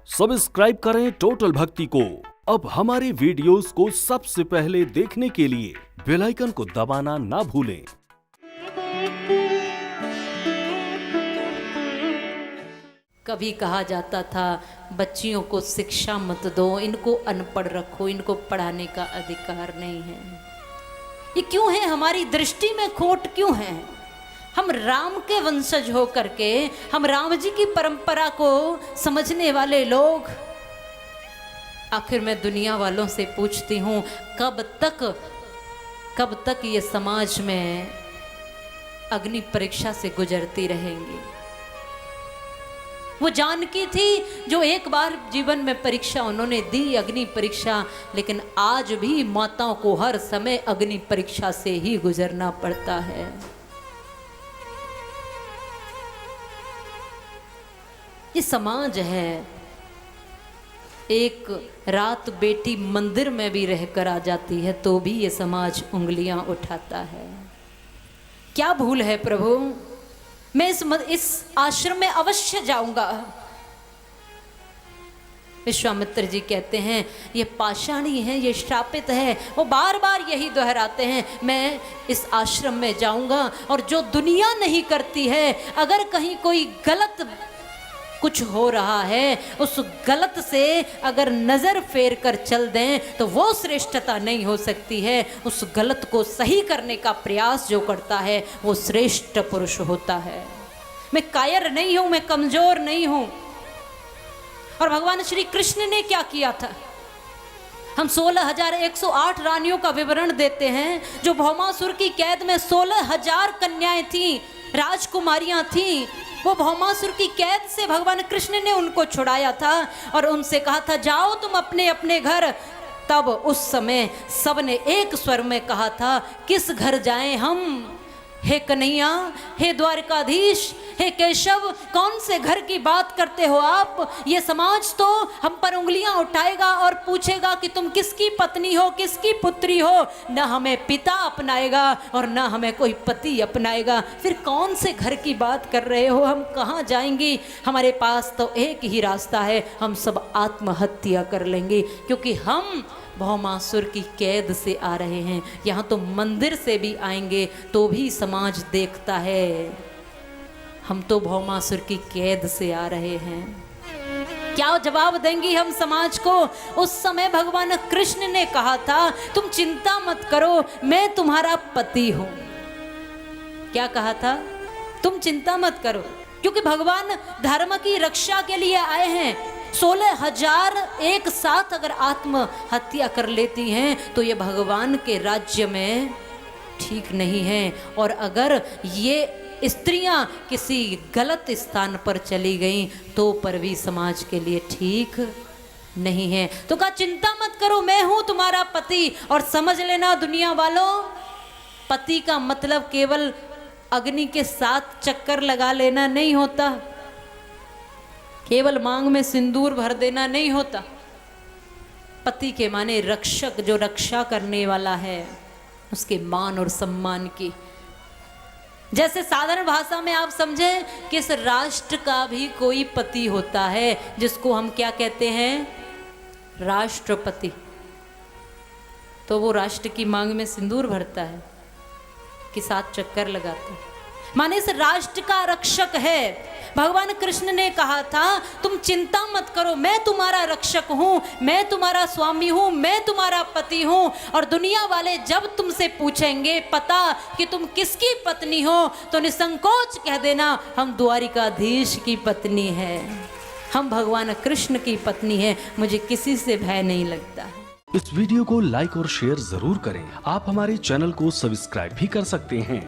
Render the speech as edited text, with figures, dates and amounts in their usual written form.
Subscribe करें total भक्ति को। अब हमारे वीडियोस को सबसे पहले देखने के लिए बेल आइकन को दबाना ना भूलें। कभी कहा जाता था बच्चियों को शिक्षा मत दो, इनको अनपढ़ रखो, इनको पढ़ाने का अधिकार नहीं है। ये क्यों है? हमारी दृष्टि में खोट क्यों है? हम राम के वंशज हो करके, हम राम जी की परंपरा को समझने वाले लोग, आखिर मैं दुनिया वालों से पूछती हूँ कब तक ये समाज में अग्नि परीक्षा से गुजरती रहेंगी। वो जानकी थी जो एक बार जीवन में परीक्षा उन्होंने दी, अग्नि परीक्षा, लेकिन आज भी माताओं को हर समय अग्नि परीक्षा से ही गुजरना पड़ता है। ये समाज है। एक रात बेटी मंदिर में भी रहकर आ जाती है तो भी ये समाज उंगलियां उठाता है। क्या भूल है प्रभु? मैं इस आश्रम में अवश्य जाऊंगा। विश्वामित्र जी कहते हैं ये पाषाणी है, ये श्रापित है। वो बार बार यही दोहराते हैं, मैं इस आश्रम में जाऊंगा और जो दुनिया नहीं करती है, अगर कहीं कोई गलत कुछ हो रहा है, उस गलत से अगर नजर फेर कर चल दें तो वो श्रेष्ठता नहीं हो सकती है। उस गलत को सही करने का प्रयास जो करता है वो श्रेष्ठ पुरुष होता है। मैं कायर नहीं हूं, मैं कमजोर नहीं हूं। और भगवान श्री कृष्ण ने क्या किया था? हम 16,108 रानियों का विवरण देते हैं जो भौमासुर की कैद में 16,000 कन्याएं थीं, राजकुमारियां थीं। वो भौमासुर की कैद से भगवान कृष्ण ने उनको छुड़ाया था और उनसे कहा था जाओ तुम अपने अपने घर। तब उस समय सबने एक स्वर में कहा था किस घर जाएं हम? हे कन्हैया, हे द्वारकाधीश, हे केशव, कौन से घर की बात करते हो आप? ये समाज तो हम पर उंगलियां उठाएगा और पूछेगा कि तुम किसकी पत्नी हो, किसकी पुत्री हो। न हमें पिता अपनाएगा और न हमें कोई पति अपनाएगा। फिर कौन से घर की बात कर रहे हो? हम कहाँ जाएंगी? हमारे पास तो एक ही रास्ता है, हम सब आत्महत्या कर लेंगे, क्योंकि हम भौमासुर की कैद से आ रहे हैं। यहाँ तो मंदिर से भी आएंगे तो भी समाज देखता है हम तो भौमासुर की कैद से आ रहे हैं। क्या जवाब देंगी हम समाज को? उस समय भगवान कृष्ण ने कहा था तुम चिंता मत करो, मैं तुम्हारा पति हूं। क्या कहा था? तुम चिंता मत करो, क्योंकि भगवान धर्म की रक्षा के लिए आए हैं। 16,000 एक साथ अगर आत्महत्या कर लेती हैं तो ये भगवान के राज्य में ठीक नहीं है। और अगर ये स्त्रियां किसी गलत स्थान पर चली गईं तो पर भी समाज के लिए ठीक नहीं है। तो कहा चिंता मत करो, मैं हूं तुम्हारा पति। और समझ लेना दुनिया वालों, पति का मतलब केवल अग्नि के साथ चक्कर लगा लेना नहीं होता, केवल मांग में सिंदूर भर देना नहीं होता। पति के माने रक्षक, जो रक्षा करने वाला है, उसके मान और सम्मान की। जैसे साधारण भाषा में आप समझे कि इस राष्ट्र का भी कोई पति होता है जिसको हम क्या कहते हैं? राष्ट्रपति। तो वो राष्ट्र की मांग में सिंदूर भरता है कि साथ चक्कर लगाता है, माने इस राष्ट्र का रक्षक है। भगवान कृष्ण ने कहा था तुम चिंता मत करो, मैं तुम्हारा रक्षक हूं, मैं तुम्हारा स्वामी हूं, मैं तुम्हारा पति हूं। और दुनिया वाले जब तुमसे पूछेंगे पता कि तुम किसकी पत्नी हो तो निसंकोच कह देना हम द्वारिकाधीश की पत्नी है, हम भगवान कृष्ण की पत्नी है, मुझे किसी से भय नहीं लगता। इस वीडियो को लाइक और शेयर जरूर करें। आप हमारे चैनल को सब्सक्राइब भी कर सकते हैं।